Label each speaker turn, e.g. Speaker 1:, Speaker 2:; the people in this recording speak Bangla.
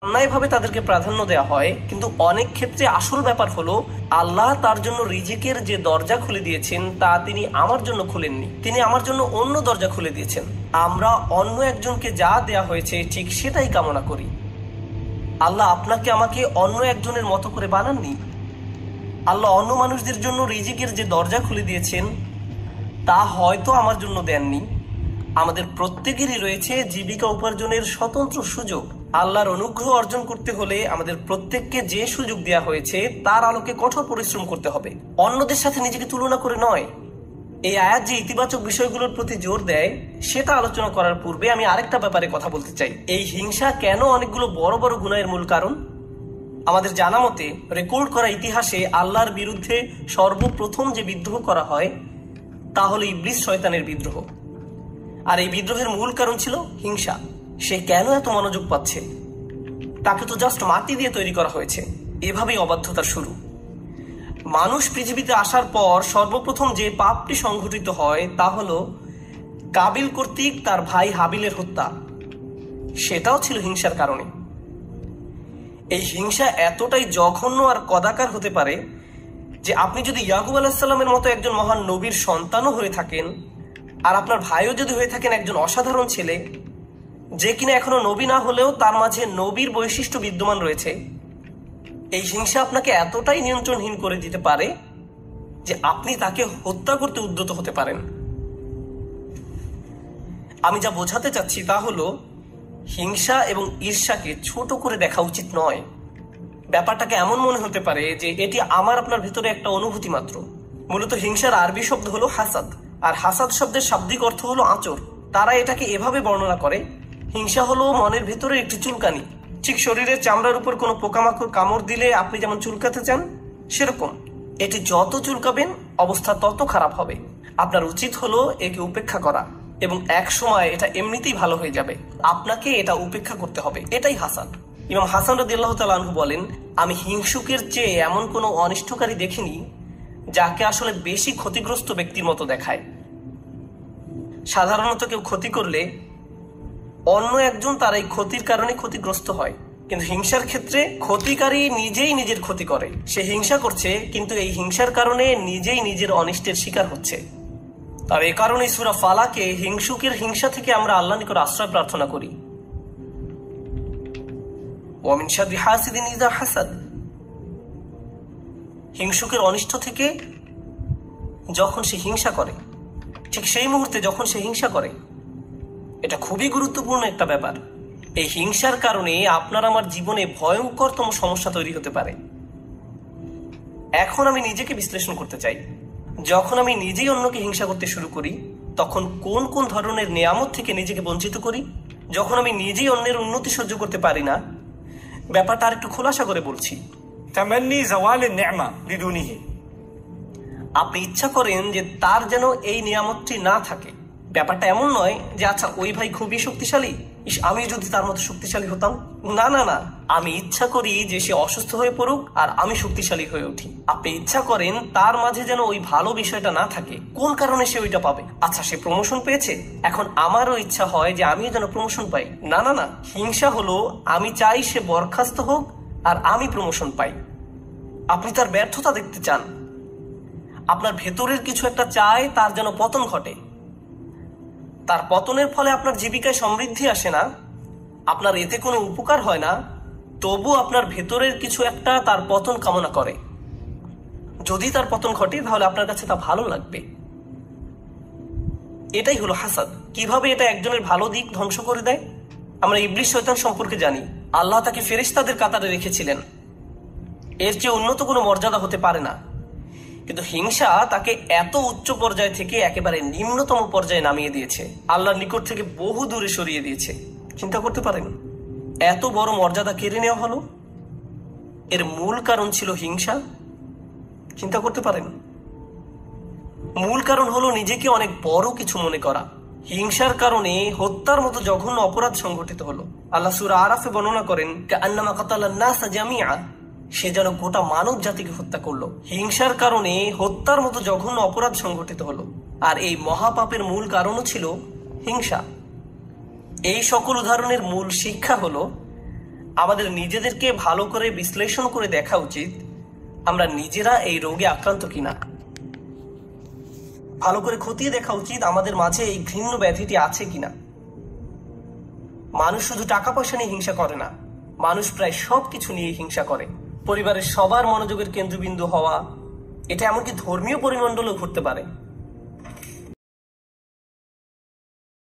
Speaker 1: অন্যায়ভাবে তাদেরকে প্রাধান্য দেওয়া হয়, কিন্তু অনেক ক্ষেত্রে আসল ব্যাপার হলো আল্লাহ তার জন্য রিজিকের যে দরজা খুলে দিয়েছেন তা তিনি আমার জন্য খুলেননি, তিনি আমার জন্য অন্য দরজা খুলে দিয়েছেন। আমরা অন্য একজনকে যা দেয়া হয়েছে ঠিক সেটাই কামনা করি। আল্লাহ আপনাকে আমাকে অন্য একজনের মতো করে বানাননি। আল্লাহ অন্য মানুষদের জন্য রিজিকের যে দরজা খুলে দিয়েছেন তা হয়তো আমার জন্য দেননি। আমাদের প্রত্যেকেরই রয়েছে জীবিকা উপার্জনের স্বতন্ত্র সুযোগ। আল্লাহর অনুগ্রহ অর্জন করতে হলে আমাদের প্রত্যেককে যে সুযোগ দেওয়া হয়েছে তার আলোকে কঠোর পরিশ্রম করতে হবে, অন্যদের সাথে নিজেকে তুলনা করে নয়। এই আয়াত যে ইতিবাচক বিষয়গুলোর প্রতি জোর দেয় সেটা আলোচনা করার পূর্বে আমি আরেকটা ব্যাপারে কথা বলতে চাই। এই হিংসা কেন অনেকগুলো বড় বড় গুনাহের মূল কারণ? আমাদের জানা মতে রেকর্ড করা ইতিহাসে আল্লাহর বিরুদ্ধে সর্বপ্রথম যে বিদ্রোহ করা হয় তা হলো ইবলিস শয়তানের বিদ্রোহ। আর এই বিদ্রোহের মূল কারণ ছিল হিংসা। সে কেন এত মনোযোগ পাচ্ছে? তাকে তো জাস্ট মাটি দিয়ে তৈরি করা হয়েছে। এভাবেই অবাধ্যতার শুরু। মানুষ পৃথিবীতে আসার পর সর্বপ্রথম যে পাপটি সংঘটিত হয় তা হলো কাবিল কর্তৃক তার ভাই হাবিলের হত্যা। সেটাও ছিল হিংসার কারণে। এই হিংসা এতটাই জঘন্য আর কদাকার হতে পারে যে আপনি যদি ইয়াকুব আলাইহিসসালামের মতো একজন মহান নবীর সন্তানও হয়ে থাকেন, আর আপনার ভাইও যদি হয়ে থাকেন একজন অসাধারণ ছেলে যে কিনা এখনো নবী না হলেও তার মাঝে নবীর বৈশিষ্ট্য বিদ্যমান রয়েছে, এই হিংসা আপনাকে এতটাই নিয়ন্ত্রণহীন করে দিতে পারে যে আপনি তাকে হত্যা করতে উদ্যত হতে পারেন। আমি যা বোঝাতে চাচ্ছি তা হলো হিংসা এবং ঈর্ষাকে ছোট করে দেখা উচিত নয়। ব্যাপারটাকে এমন মনে হতে পারে যে এটি আমার আপনার ভিতরে একটা অনুভূতি মাত্র। মূলত হিংসার আরবি শব্দ হলো হাসাদ, আর হাসাদ শব্দের শাব্দিক অর্থ হলো আঁচড়। তারা এটাকে এভাবে বর্ণনা করে, হিংসা হলো মনের ভিতরে একটি চুলকানি। ঠিক শরীরের চামড়ার উপর কোনো পোকামাকড় কামড় দিলে আপনি যেমন চুলকাতে চান, সেরকম এটি যত চুলকাবেন অবস্থা তত খারাপ হবে। আপনার উচিত হলো একে উপেক্ষা করা, এবং এক সময় এটা এমনিতেই ভালো হয়ে যাবে। আপনাকে এটা উপেক্ষা করতে হবে। এটাই হাসাদ। ইমাম হাসান রাদিয়াল্লাহু তাআলা আনহু বলেন, আমি হিংসুকের চেয়ে এমন কোনো অনিষ্টকারী দেখিনি যাকে আসলে বেশি ক্ষতিগ্রস্ত ব্যক্তির মতো দেখায়। সাধারণত কেউ ক্ষতি করলে অন্য একজন তার এই ক্ষতির কারণে ক্ষতিগ্রস্ত হয়, কিন্তু হিংসার ক্ষেত্রে ক্ষতিকারী নিজেই নিজের ক্ষতি করে। সে হিংসা করছে কিন্তু এই হিংসার কারণে নিজেই নিজের অনিষ্টের শিকার হচ্ছে। আর এ কারণে সূরা ফালাকে হিংসুকের হিংসা থেকে আমরা আল্লাহর নিকট আশ্রয় প্রার্থনা করি। ওয়া মিন শাররি হাসিদিন ইযা হাসাদ। হিংসুকের অনিষ্ট থেকে যখন সে হিংসা করে, ঠিক সেই মুহূর্তে যখন সে হিংসা করে, এটা খুবই গুরুত্বপূর্ণ একটা ব্যাপার। এই হিংসার কারণে আপনার আমার জীবনে ভয়ঙ্করতম সমস্যা তৈরি হতে পারে। এখন আমি নিজেকে বিশ্লেষণ করতে চাই। যখন আমি নিজেই অন্যকে হিংসা করতে শুরু করি তখন কোন কোন ধরনের নিয়ামত থেকে নিজেকে বঞ্চিত করি? যখন আমি নিজেই অন্যের উন্নতি সহ্য করতে পারি না, ব্যাপারটা আর একটু খোলাসা করে বলছি।
Speaker 2: তামান্নি জাওয়ালিন নি'মা বিদুনিহি।
Speaker 1: আপনি ইচ্ছা করেন যে তার যেন এই নিয়ামতটি না থাকে। ব্যাপারটা এমন নয় যে আচ্ছা ওই ভাই খুবই শক্তিশালী, আমি যদি তার মতো শক্তিশালী হতাম। না না না, আমি ইচ্ছা করি যে সে অসুস্থ হয়ে পড়ুক আর আমি শক্তিশালী হয়ে উঠি। আপনি ইচ্ছা করেন তার মাঝে যেন ওই ভালো বিষয়টা না থাকে। কোন কারণে সে ওইটা পাবে? আচ্ছা সে প্রমোশন পেয়েছে, এখন আমারও ইচ্ছা হয় যে আমিও যেন প্রমোশন পাই। না না না, হিংসা হলো আমি চাই সে বরখাস্ত হোক আর আমি প্রমোশন পাই। আপনি তার ব্যর্থতা দেখতে চান। আপনার ভেতরের কিছু একটা চায় তার যেন পতন ঘটে। তার পতনের ফলে আপনার জীবিকায় সমৃদ্ধি আসে না, আপনার এতে কোনো উপকার হয় না, তবু আপনার ভেতরের কিছু একটা তার পতন কামনা করে। যদি তার পতন ঘটে তাহলে আপনার কাছে তা ভালো লাগবে। এটাই হলো হাসাদ। কিভাবে এটা একজনের ভালো দিক ধ্বংস করে দেয়? আমরা ইবলিস শয়তান সম্পর্কে জানি। আল্লাহ তাকে ফেরেশতাদের কাতারে রেখেছিলেন। এর চেয়ে উন্নত কোনো মর্যাদা হতে পারে না, কিন্তু হিংসা তাকে এত উচ্চ পর্যায় থেকে একেবারে নিম্নতম পর্যায়ে নামিয়ে দিয়েছে, আল্লাহর নিকট থেকে বহু দূরে সরিয়ে দিয়েছে। চিন্তা করতে পারেন এত বড় মর্যাদা কেড়ে নেওয়া হলো, এর মূল কারণ ছিল হিংসা। চিন্তা করতে পারেন মূল কারণ হলো নিজেকে অনেক বড় কিছু মনে করা। হিংসার কারণে হত্যার মতো জঘন্য অপরাধ সংঘটিত হলো। আল্লাহ সূরা আরাফে বর্ণনা করেন, কাআন্নামা কাতালান নাস জামিআ, সে যেন গোটা মানব জাতিকে হত্যা করলো। হিংসার কারণে হত্যার মতো জঘন্য অপরাধ সংঘটিত হলো, আর এই মহাপাপের মূল কারণও ছিল হিংসা। এই সকল উদাহরণের মূল শিক্ষা হলো আমাদের নিজেদেরকে ভালো করে বিশ্লেষণ করে দেখা উচিত আমরা নিজেরা এই রোগে আক্রান্ত কিনা। ভালো করে খতিয়ে দেখা উচিত আমাদের মাঝে এই ঘৃণ্য ব্যাধিটি আছে কিনা। মানুষ শুধু টাকা পয়সা নিয়ে হিংসা করে না, মানুষ প্রায় সবকিছু নিয়ে হিংসা করে। পরিবারের সবার মনোযোগের কেন্দ্রবিন্দু হওয়া, এটা এমনকি ধর্মীয় পরিমণ্ডলেও ঘটতে পারে।